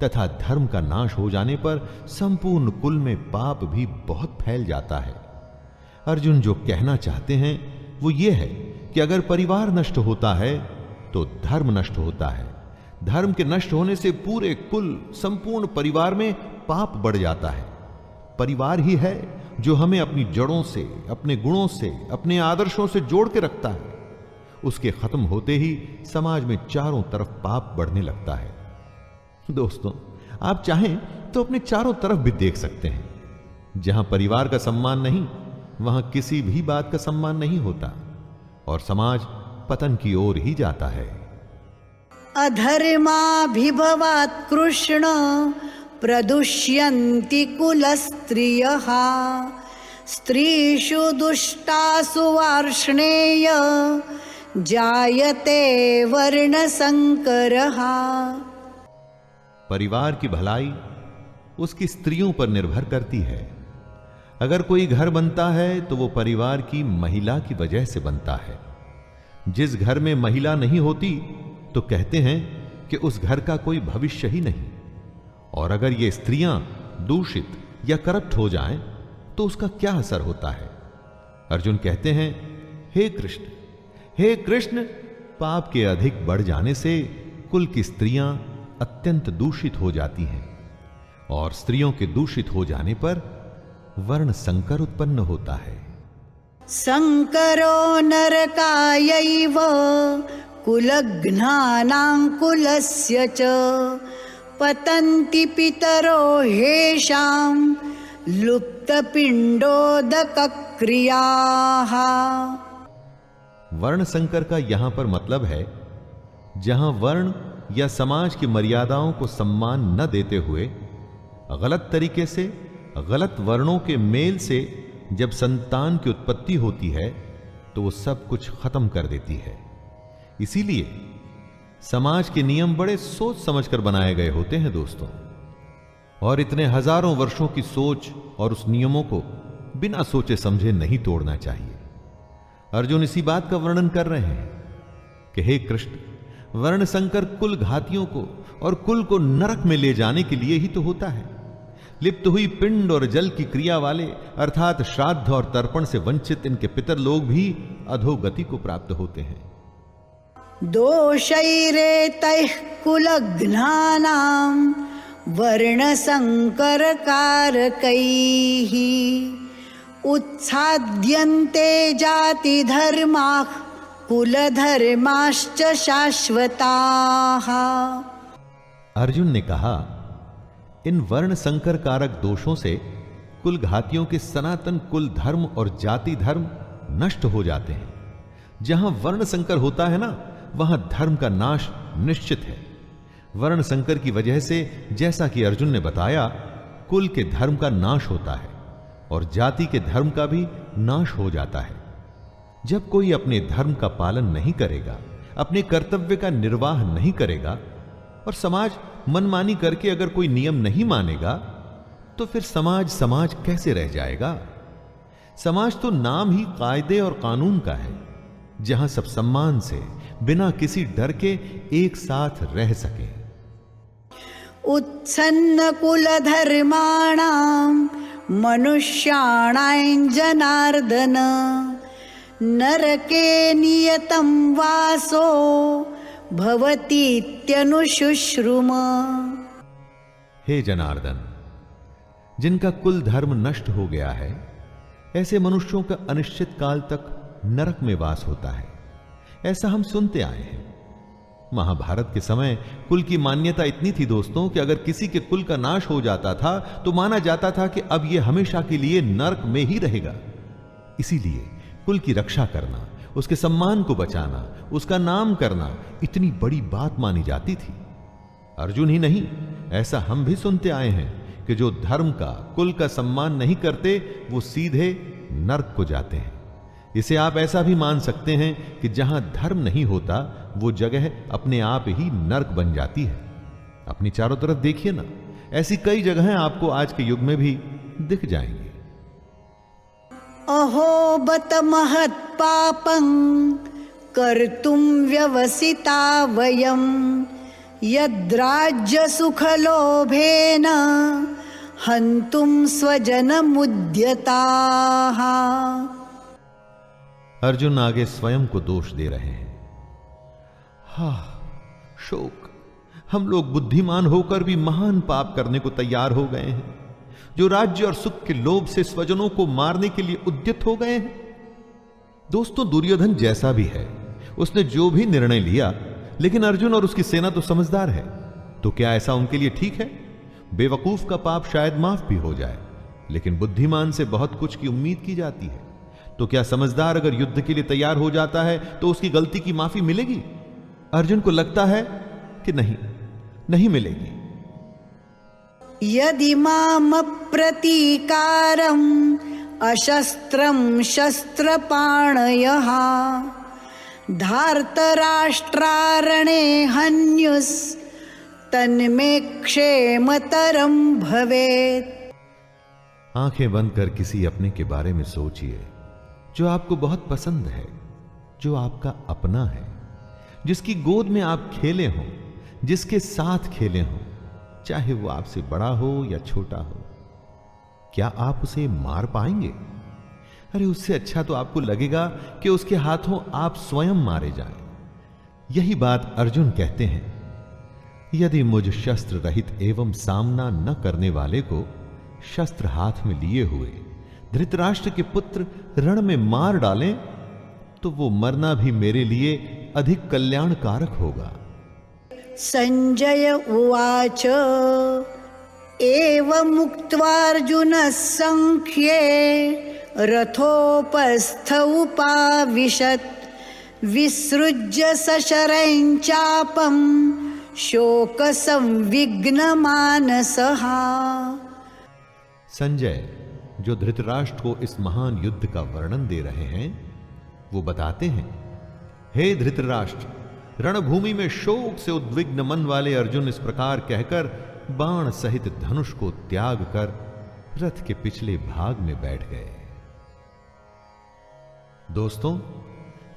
तथा धर्म का नाश हो जाने पर संपूर्ण कुल में पाप भी बहुत फैल जाता है। अर्जुन जो कहना चाहते हैं वो ये है कि अगर परिवार नष्ट होता है तो धर्म नष्ट होता है। धर्म के नष्ट होने से पूरे कुल, संपूर्ण परिवार में पाप बढ़ जाता है। परिवार ही है जो हमें अपनी जड़ों से, अपने गुणों से, अपने आदर्शों से जोड़ के रखता है। उसके खत्म होते ही समाज में चारों तरफ पाप बढ़ने लगता है। दोस्तों, आप चाहें तो अपने चारों तरफ भी देख सकते हैं। जहां परिवार का सम्मान नहीं, वहां किसी भी बात का सम्मान नहीं होता और समाज पतन की ओर ही जाता है। अधर्माभिभवात् कृष्ण प्रदुष्यन्ति कुलस्त्रियः स्त्रीषु दुष्टासु वार्ष्णेय जायते वर्णसंकरः। परिवार की भलाई उसकी स्त्रियों पर निर्भर करती है। अगर कोई घर बनता है तो वो परिवार की महिला की वजह से बनता है। जिस घर में महिला नहीं होती तो कहते हैं कि उस घर का कोई भविष्य ही नहीं। और अगर ये स्त्रियां दूषित या करप्ट हो जाएं तो उसका क्या असर होता है? अर्जुन कहते हैं, हे कृष्ण, पाप के अधिक बढ़ जाने से कुल की स्त्रियां अत्यंत दूषित हो जाती हैं और स्त्रियों के दूषित हो जाने पर वर्ण संकर उत्पन्न होता है। संकरो नरकायैव कुलघ्नानां कुलस्य च पतन्ति पितरो हेषां लुप्तपिण्डोदकक्रियाः। वर्ण संकर का यहां पर मतलब है जहां वर्ण या समाज की मर्यादाओं को सम्मान न देते हुए गलत तरीके से, गलत वर्णों के मेल से जब संतान की उत्पत्ति होती है तो वो सब कुछ खत्म कर देती है। इसीलिए समाज के नियम बड़े सोच समझकर बनाए गए होते हैं दोस्तों, और इतने हजारों वर्षों की सोच और उस नियमों को बिना सोचे समझे नहीं तोड़ना चाहिए। अर्जुन इसी बात का वर्णन कर रहे हैं कि हे कृष्ण, वर्ण संकर कुल घातियों को और कुल को नरक में ले जाने के लिए ही तो होता है। लिप्त हुई पिंड और जल की क्रिया वाले अर्थात श्राद्ध और तर्पण से वंचित इनके पितर लोग भी अधोगति को प्राप्त होते हैं। दोषैरेतैः कुलघ्नानां वर्णसंकरकारकैः उत्साद्यन्ते जातिधर्माः कुलधर्माश्च शाश्वताः। अर्जुन ने कहा, इन वर्ण संकर कारक दोषों से कुल घातियों के सनातन कुल धर्म और जाति धर्म नष्ट हो जाते हैं। जहां वर्ण संकर होता है ना, वहां धर्म का नाश निश्चित है। वर्ण संकर की वजह से, जैसा कि अर्जुन ने बताया, कुल के धर्म का नाश होता है और जाति के धर्म का भी नाश हो जाता है। जब कोई अपने धर्म का पालन नहीं करेगा, अपने कर्तव्य का निर्वाह नहीं करेगा और समाज मनमानी करके अगर कोई नियम नहीं मानेगा तो फिर समाज कैसे रह जाएगा? समाज तो नाम ही कायदे और कानून का है, जहां सब सम्मान से, बिना किसी डर के एक साथ रह सके। उत्सन्न कुलधर्माणां मनुष्याणां जनार्दन नरके नियतं वासो भवतीत्यनुशुश्रुम। हे जनार्दन, जिनका कुल धर्म नष्ट हो गया है, ऐसे मनुष्यों का अनिश्चित काल तक नरक में वास होता है, ऐसा हम सुनते आए हैं। महाभारत के समय कुल की मान्यता इतनी थी दोस्तों कि अगर किसी के कुल का नाश हो जाता था तो माना जाता था कि अब यह हमेशा के लिए नरक में ही रहेगा। इसीलिए कुल की रक्षा करना, उसके सम्मान को बचाना, उसका नाम करना इतनी बड़ी बात मानी जाती थी। अर्जुन ही नहीं, ऐसा हम भी सुनते आए हैं कि जो धर्म का, कुल का सम्मान नहीं करते वो सीधे नरक को जाते हैं। इसे आप ऐसा भी मान सकते हैं कि जहां धर्म नहीं होता वो जगह अपने आप ही नरक बन जाती है। अपनी चारों तरफ देखिए ना, ऐसी कई जगहें आपको आज के युग में भी दिख जाएंगी। अहो बत महत् पापं कर्तुं व्यवसिता वयं यद्राज्य सुखलोभेन हन्तुं स्वजनमुद्यताः। अर्जुन आगे स्वयं को दोष दे रहे हैं। शोक, हम लोग बुद्धिमान होकर भी महान पाप करने को तैयार हो गए हैं, जो राज्य और सुख के लोभ से स्वजनों को मारने के लिए उद्यत हो गए हैं। दोस्तों, दुर्योधन जैसा भी है, उसने जो भी निर्णय लिया, लेकिन अर्जुन और उसकी सेना तो समझदार है, तो क्या ऐसा उनके लिए ठीक है? बेवकूफ का पाप शायद माफ भी हो जाए, लेकिन बुद्धिमान से बहुत कुछ की उम्मीद की जाती है। तो क्या समझदार अगर युद्ध के लिए तैयार हो जाता है तो उसकी गलती की माफी मिलेगी? अर्जुन को लगता है कि नहीं मिलेगी। यदि मामप्रतीकारम् अशस्त्रं शस्त्रपाणयः धार्तराष्ट्रारणे हन्युस्तन्मे क्षेमतरं भवेत्। आंखें बंद कर किसी अपने के बारे में सोचिए जो आपको बहुत पसंद है, जो आपका अपना है, जिसकी गोद में आप खेले हों, जिसके साथ खेले हों, चाहे वो आपसे बड़ा हो या छोटा हो। क्या आप उसे मार पाएंगे? अरे उससे अच्छा तो आपको लगेगा कि उसके हाथों आप स्वयं मारे जाएं। यही बात अर्जुन कहते हैं। यदि मुझ शस्त्र रहित एवं सामना न करने वाले को शस्त्र हाथ में लिए हुए धृतराष्ट्र के पुत्र रण में मार डालें तो वो मरना भी मेरे लिए अधिक कल्याणकारक होगा। संजय उवाच एवमुक्त्वार्जुनः संख्ये रथोपस्थ उपाविशत् विसृज्य सशरं चापं शोकसंविघ्नमानसः। संजय, जो धृतराष्ट्र को इस महान युद्ध का वर्णन दे रहे हैं, वो बताते हैं, हे धृतराष्ट्र, रणभूमि में शोक से उद्विग्न मन वाले अर्जुन इस प्रकार कहकर बाण सहित धनुष को त्याग कर रथ के पिछले भाग में बैठ गए। दोस्तों,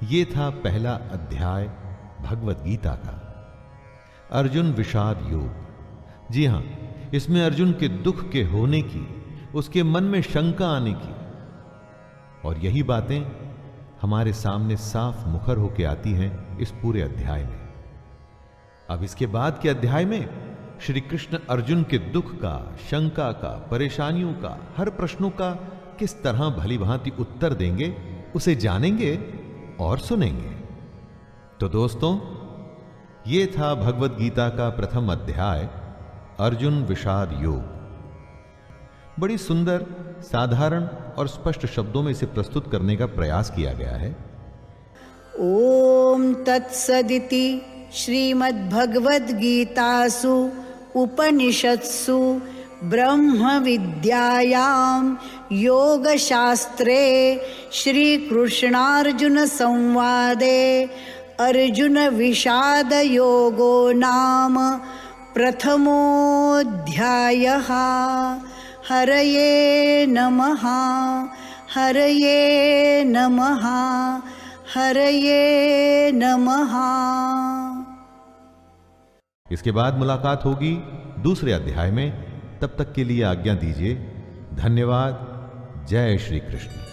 ये था पहला अध्याय भगवत गीता का, अर्जुन विषाद योग। जी हां, इसमें अर्जुन के दुख के होने की, उसके मन में शंका आने की, और यही बातें हमारे सामने साफ मुखर होकर आती हैं इस पूरे अध्याय में। अब इसके बाद के अध्याय में श्री कृष्ण अर्जुन के दुख का, शंका का, परेशानियों का, हर प्रश्नों का किस तरह भली भांति उत्तर देंगे, उसे जानेंगे और सुनेंगे। तो दोस्तों, ये था भगवत गीता का प्रथम अध्याय अर्जुन विषाद योग। बड़ी सुंदर, साधारण और स्पष्ट शब्दों में इसे प्रस्तुत करने का प्रयास किया गया है। ओम तत्सदिति श्रीमद्भगवद्गीतासु उपनिषत्सु ब्रह्म विद्यायां योगशास्त्रे श्रीकृष्णार्जुन संवादे अर्जुन विषाद योगो नाम प्रथमोऽध्यायः। हरये नमः, हरये नमः, हरये नमः। इसके बाद मुलाकात होगी दूसरे अध्याय में। तब तक के लिए आज्ञा दीजिए। धन्यवाद। जय श्री कृष्ण।